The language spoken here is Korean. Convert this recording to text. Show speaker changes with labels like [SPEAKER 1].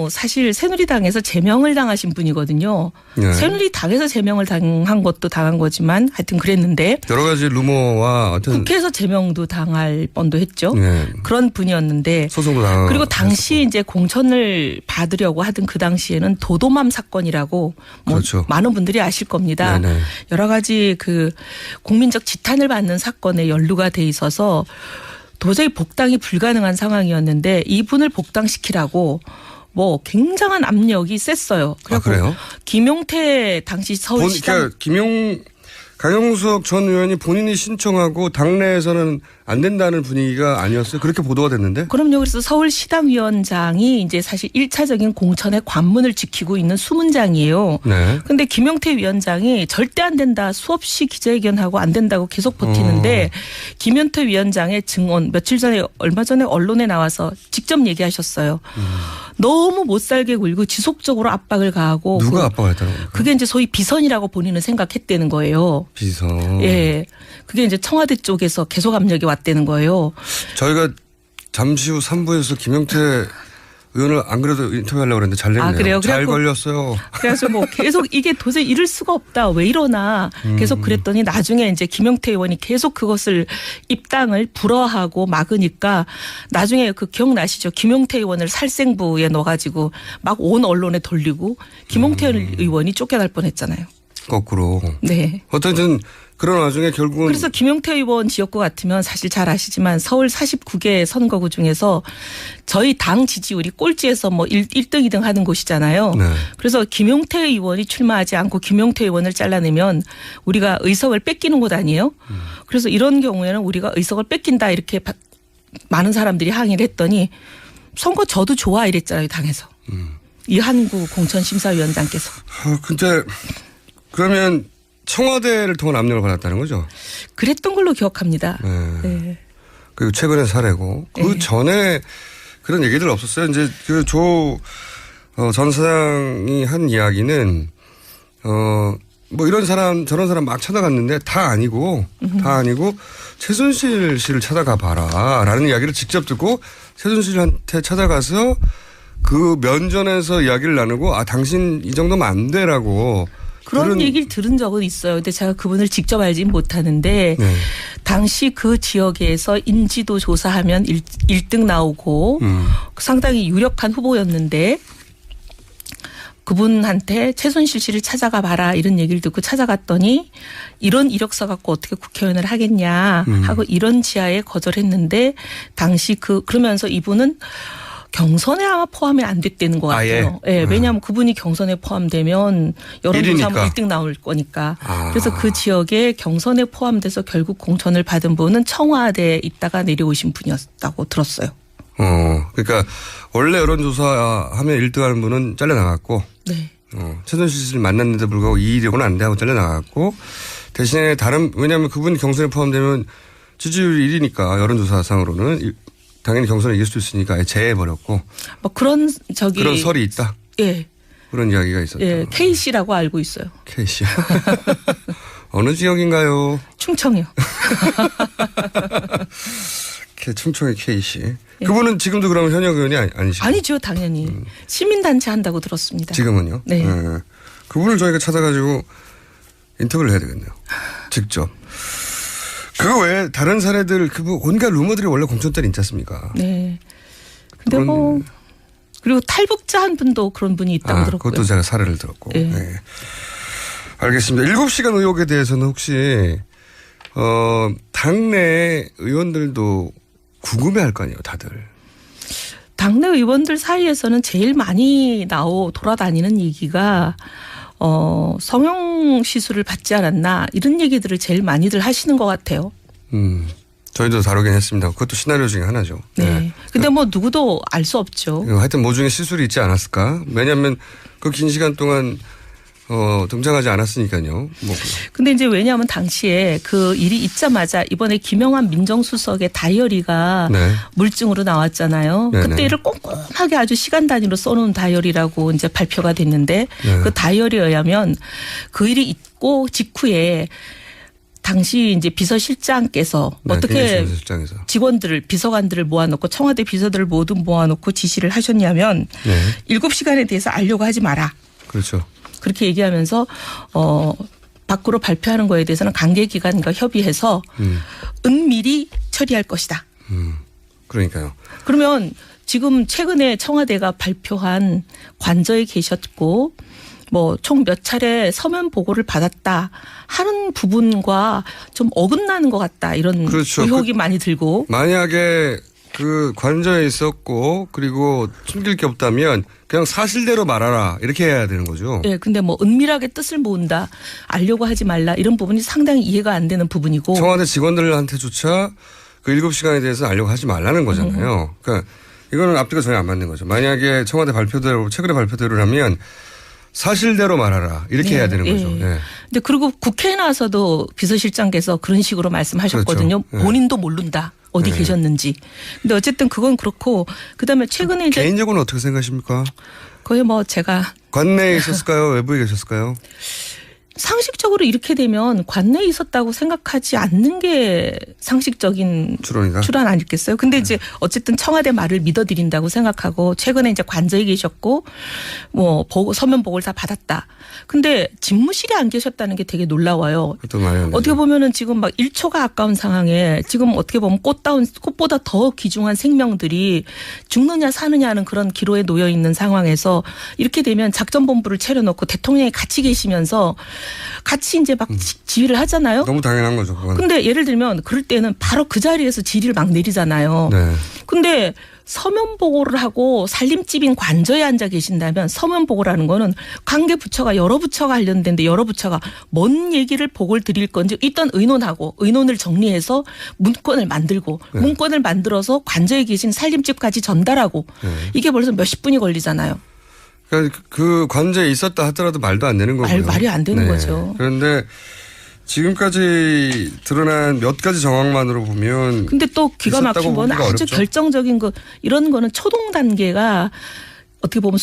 [SPEAKER 1] 이분도 사실 새누리당에서 제명을 당하신 분이거든요.
[SPEAKER 2] 네.
[SPEAKER 1] 새누리당에서 제명을 당한 것도 당한 거지만 하여튼 그랬는데
[SPEAKER 2] 여러 가지 루머와 어떤
[SPEAKER 1] 국회에서 제명도 당할 뻔도 했죠.
[SPEAKER 2] 네.
[SPEAKER 1] 그런 분이었는데
[SPEAKER 2] 소송도 당하고
[SPEAKER 1] 그리고 당시 이제 공천을 받으려고 하던 그 당시에는 도도맘 사건이라고 뭐
[SPEAKER 2] 그렇죠.
[SPEAKER 1] 많은 분들이 아실 겁니다.
[SPEAKER 2] 네네.
[SPEAKER 1] 여러 가지 그 국민적 지탄을 받는 사건에 연루가 돼 있어서 도저히 복당이 불가능한 상황이었는데 이분을 복당시키라고 뭐 굉장한 압력이 셌어요.
[SPEAKER 2] 그래요?
[SPEAKER 1] 김용태 당시 서울시장
[SPEAKER 2] 그러니까 강용석 전 의원이 본인이 신청하고 당내에서는 안 된다는 분위기가 아니었어요. 그렇게 보도가 됐는데.
[SPEAKER 1] 그럼요. 그래서 서울시당위원장이 이제 사실 1차적인 공천의 관문을 지키고 있는 수문장이에요.
[SPEAKER 2] 네.
[SPEAKER 1] 근데 김용태 위원장이 절대 안 된다. 수없이 기자회견하고 안 된다고 계속 버티는데 김용태 위원장의 증언 며칠 전에 얼마 전에 언론에 나와서 직접 얘기하셨어요. 너무 못 살게 굴고 지속적으로 압박을 가하고
[SPEAKER 2] 누가 압박을 했다는 겁니까?
[SPEAKER 1] 그게 이제 소위 비선이라고 본인은 생각했다는 거예요.
[SPEAKER 2] 비선.
[SPEAKER 1] 예. 그게 이제 청와대 쪽에서 계속 압력이 왔다는 거예요.
[SPEAKER 2] 저희가 잠시 후 3부에서 김용태 의원을 안 그래도 인터뷰하려고 그랬는데 잘 됐네요.
[SPEAKER 1] 그래요?
[SPEAKER 2] 잘 걸렸어요.
[SPEAKER 1] 그래서 뭐 계속 이게 도저히 이럴 수가 없다. 왜 이러나 계속 그랬더니 나중에 이제 김용태 의원이 계속 그것을 입당을 불허하고 막으니까 나중에 그 기억나시죠? 김용태 의원을 살생부에 넣어가지고 막 온 언론에 돌리고 김용태 의원이 쫓겨날 뻔했잖아요.
[SPEAKER 2] 거꾸로.
[SPEAKER 1] 네.
[SPEAKER 2] 어쨌든 그런 와중에 결국은.
[SPEAKER 1] 그래서 김용태 의원 지역구 같으면 사실 잘 아시지만 서울 49개 선거구 중에서 저희 당 지지율이 꼴찌에서 뭐 1등, 2등 하는 곳이잖아요.
[SPEAKER 2] 네.
[SPEAKER 1] 그래서 김용태 의원이 출마하지 않고 김용태 의원을 잘라내면 우리가 의석을 뺏기는 곳 아니에요. 그래서 이런 경우에는 우리가 의석을 뺏긴다 이렇게 많은 사람들이 항의를 했더니 선거 저도 좋아 이랬잖아요. 당에서. 이한구 공천심사위원장께서.
[SPEAKER 2] 근데 그러면 청와대를 통한 압력을 받았다는 거죠?
[SPEAKER 1] 그랬던 걸로 기억합니다.
[SPEAKER 2] 네.
[SPEAKER 1] 네.
[SPEAKER 2] 그리고 최근의 사례고 그
[SPEAKER 1] 네.
[SPEAKER 2] 전에 그런 얘기들 없었어요. 이제 그 조 전 사장이 한 이야기는 뭐 이런 사람 저런 사람 막 찾아갔는데 다 아니고 최순실 씨를 찾아가 봐라라는 이야기를 직접 듣고 최순실한테 찾아가서 그 면전에서 이야기를 나누고 당신 이 정도면 안 돼라고.
[SPEAKER 1] 그런 얘기를 들은 적은 있어요. 근데 제가 그분을 직접 알진 못하는데
[SPEAKER 2] 네.
[SPEAKER 1] 당시 그 지역에서 인지도 조사하면 1등 나오고 상당히 유력한 후보였는데 그분한테 최순실 씨를 찾아가 봐라 이런 얘기를 듣고 찾아갔더니 이런 이력서 갖고 어떻게 국회의원을 하겠냐 하고 이런 지하에 거절했는데 당시 그러면서 이분은 경선에 아마 포함이 안 됐다는 것 같아요. 예, 왜냐하면 그분이 경선에 포함되면 여론조사하면 1등 나올 거니까. 그래서 그 지역에 경선에 포함돼서 결국 공천을 받은 분은 청와대에 있다가 내려오신 분이었다고 들었어요.
[SPEAKER 2] 그러니까 원래 여론조사하면 1등하는 분은 잘려나갔고
[SPEAKER 1] 네.
[SPEAKER 2] 최순실 씨를 만났는데 불구하고 이익은 안 돼 하고 잘려나갔고 대신에 왜냐하면 그분이 경선에 포함되면 지지율이 1위니까 여론조사상으로는 당연히 경선을 이길 수 있으니까 아예 제해버렸고.
[SPEAKER 1] 뭐 그런
[SPEAKER 2] 설이 있다.
[SPEAKER 1] 예.
[SPEAKER 2] 그런 이야기가 있었다.
[SPEAKER 1] 예. K씨라고 알고 있어요.
[SPEAKER 2] K씨. 어느 지역인가요?
[SPEAKER 1] 충청이요.
[SPEAKER 2] 충청의 K씨. 예. 그분은 지금도 그러면 현역 의원이 아니시죠?
[SPEAKER 1] 아니죠. 당연히. 시민단체 한다고 들었습니다.
[SPEAKER 2] 지금은요?
[SPEAKER 1] 네.
[SPEAKER 2] 그분을 저희가 찾아가지고 인터뷰를 해야 되겠네요. 직접. 그거 외에 다른 사례들 온갖 루머들이 원래 공천 때는 있지 않습니까?
[SPEAKER 1] 네. 근데 그리고 탈북자 한 분도 그런 분이 있다고 들었고요.
[SPEAKER 2] 그것도 제가 사례를 들었고.
[SPEAKER 1] 네.
[SPEAKER 2] 네. 알겠습니다. 7시간 의혹에 대해서는 혹시 당내 의원들도 궁금해할 거 아니에요, 다들.
[SPEAKER 1] 당내 의원들 사이에서는 제일 많이 돌아다니는 얘기가 성형 시술을 받지 않았나 이런 얘기들을 제일 많이들 하시는 것 같아요.
[SPEAKER 2] 저희도 다루긴 했습니다. 그것도 시나리오 중에 하나죠.
[SPEAKER 1] 네. 근데 뭐 누구도 알 수 없죠.
[SPEAKER 2] 하여튼 뭐 중에 시술이 있지 않았을까? 왜냐하면 그 긴 시간 동안 등장하지 않았으니까요.
[SPEAKER 1] 근데 이제 왜냐하면 당시에 그 일이 있자마자 이번에 김영환 민정수석의 다이어리가
[SPEAKER 2] 네.
[SPEAKER 1] 물증으로 나왔잖아요.
[SPEAKER 2] 네네.
[SPEAKER 1] 그때를 꼼꼼하게 아주 시간 단위로 써놓은 다이어리라고 이제 발표가 됐는데 그 다이어리에 의하면 그 일이 있고 직후에 당시 이제 비서실장께서
[SPEAKER 2] 네,
[SPEAKER 1] 어떻게
[SPEAKER 2] 비서실장에서.
[SPEAKER 1] 직원들을 비서관들을 모아놓고 청와대 비서들을 모두 모아놓고 지시를 하셨냐면
[SPEAKER 2] 네.
[SPEAKER 1] 7시간에 대해서 알려고 하지 마라.
[SPEAKER 2] 그렇죠.
[SPEAKER 1] 그렇게 얘기하면서 밖으로 발표하는 거에 대해서는 관계기관과 협의해서 은밀히 처리할 것이다.
[SPEAKER 2] 그러니까요.
[SPEAKER 1] 그러면 지금 최근에 청와대가 발표한 관저에 계셨고 뭐 총 몇 차례 서면 보고를 받았다 하는 부분과 좀 어긋나는 것 같다 이런
[SPEAKER 2] 그렇죠.
[SPEAKER 1] 의혹이 많이 들고
[SPEAKER 2] 만약에 그 관저에 있었고 그리고 숨길 게 없다면 그냥 사실대로 말하라 이렇게 해야 되는 거죠.
[SPEAKER 1] 예, 근데 뭐 은밀하게 뜻을 모은다 알려고 하지 말라 이런 부분이 상당히 이해가 안 되는 부분이고
[SPEAKER 2] 청와대 직원들한테조차 그 7시간에 대해서 알려고 하지 말라는 거잖아요. 그러니까 이거는 앞뒤가 전혀 안 맞는 거죠. 만약에 청와대 발표대로 최근에 발표대로라면 사실대로 말하라 이렇게 해야 되는 거죠. 네.
[SPEAKER 1] 근데 그리고 국회에 나와서도 비서실장께서 그런 식으로 말씀하셨거든요.
[SPEAKER 2] 그렇죠. 네.
[SPEAKER 1] 본인도 모른다. 어디
[SPEAKER 2] 네.
[SPEAKER 1] 계셨는지. 근데 어쨌든 그건 그렇고 그다음에 최근에 이제
[SPEAKER 2] 개인적으로는 어떻게 생각하십니까?
[SPEAKER 1] 거의 뭐 제가
[SPEAKER 2] 관내에 있었을까요? 외부에 계셨을까요?
[SPEAKER 1] 상식적으로 이렇게 되면 관내에 있었다고 생각하지 않는 게 상식적인
[SPEAKER 2] 추론이다.
[SPEAKER 1] 추론 아니겠어요? 근데 이제 어쨌든 청와대 말을 믿어드린다고 생각하고 최근에 이제 관저에 계셨고 뭐 서면 보고를 다 받았다. 근데 집무실에 안 계셨다는 게 되게 놀라워요. 어떻게 보면은 지금 막 1초가 아까운 상황에 지금 어떻게 보면 꽃보다 더 귀중한 생명들이 죽느냐 사느냐는 그런 기로에 놓여 있는 상황에서 이렇게 되면 작전본부를 차려놓고 대통령이 같이 계시면서 같이 이제 막 지휘를 하잖아요.
[SPEAKER 2] 너무 당연한 거죠. 그건.
[SPEAKER 1] 근데 예를 들면 그럴 때는 바로 그 자리에서 지휘를 막 내리잖아요.
[SPEAKER 2] 네.
[SPEAKER 1] 근데 서면 보고를 하고 살림집인 관저에 앉아 계신다면 서면 보고라는 거는 관계 부처가 여러 부처가 관련된데 여러 부처가 뭔 얘기를 보고를 드릴 건지 일단 의논을 정리해서 문건을 만들고
[SPEAKER 2] 네.
[SPEAKER 1] 문건을 만들어서 관저에 계신 살림집까지 전달하고
[SPEAKER 2] 네.
[SPEAKER 1] 이게 벌써 몇십 분이 걸리잖아요.
[SPEAKER 2] 그러니까 그 관저에 있었다 하더라도 말도 안 되는 거고요.
[SPEAKER 1] 말이 안 되는 거죠.
[SPEAKER 2] 그런데 지금까지 드러난 몇 가지 정황만으로 보면
[SPEAKER 1] 근데 또 기가 막힌 건 아주
[SPEAKER 2] 어렵죠?
[SPEAKER 1] 결정적인 거 이런 거는 초동 단계가 어떻게 보면